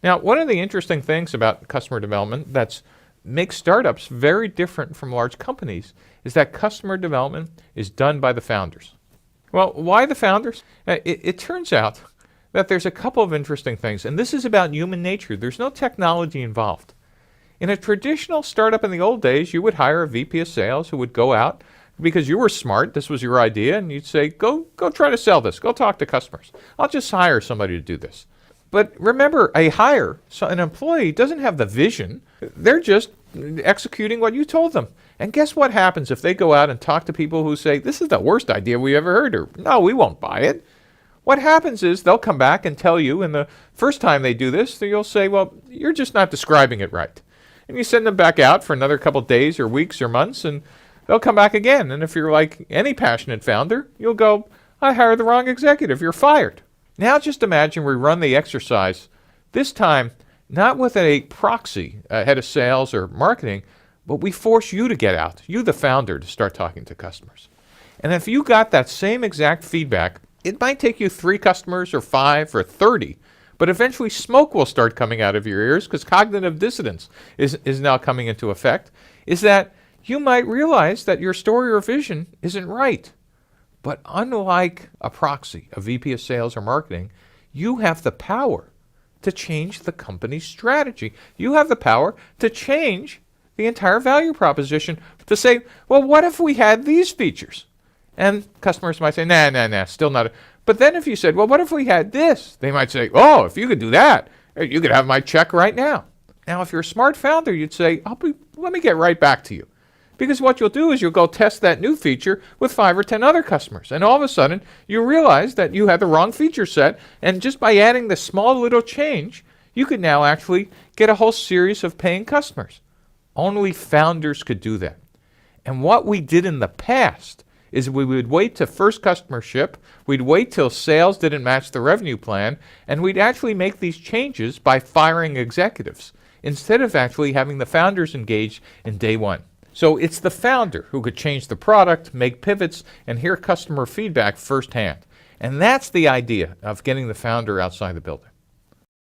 Now, one of the interesting things about customer development that makes startups very different from large companies is that customer development is done by the founders. Well, why the founders? It turns out that there's a couple of interesting things, and this is about human nature. There's no technology involved. In a traditional startup in the old days, you would hire a VP of sales who would go out because you were smart, this was your idea, and you'd say, go try to sell this, go talk to customers. I'll just hire somebody to do this. But remember, an employee doesn't have the vision. They're just executing what you told them. And guess what happens if they go out and talk to people who say, this is the worst idea we ever heard, or no, we won't buy it. What happens is they'll come back and tell you, and the first time they do this, you'll say, well, you're just not describing it right. And you send them back out for another couple days or weeks or months, and they'll come back again. And if you're like any passionate founder, you'll go, I hired the wrong executive, you're fired. Now just imagine we run the exercise, this time not with a proxy, a head of sales or marketing, but we force you to get out, you the founder, to start talking to customers. And if you got that same exact feedback, it might take you 3 customers or 5 or 30, but eventually smoke will start coming out of your ears because cognitive dissonance is now coming into effect, is that you might realize that your story or vision isn't right. But unlike a proxy, a VP of sales or marketing, you have the power to change the company's strategy. You have the power to change the entire value proposition, to say, well, what if we had these features? And customers might say, nah, still not. But then if you said, well, what if we had this? They might say, oh, if you could do that, you could have my check right now. Now, if you're a smart founder, you'd say, let me get right back to you. Because what you'll do is you'll go test that new feature with 5 or 10 other customers. And all of a sudden, you realize that you had the wrong feature set. And just by adding this small little change, you could now actually get a whole series of paying customers. Only founders could do that. And what we did in the past is we would wait to first customer ship, we'd wait till sales didn't match the revenue plan, and we'd actually make these changes by firing executives, instead of actually having the founders engaged in day one. So it's the founder who could change the product, make pivots, and hear customer feedback firsthand. And that's the idea of getting the founder outside the building.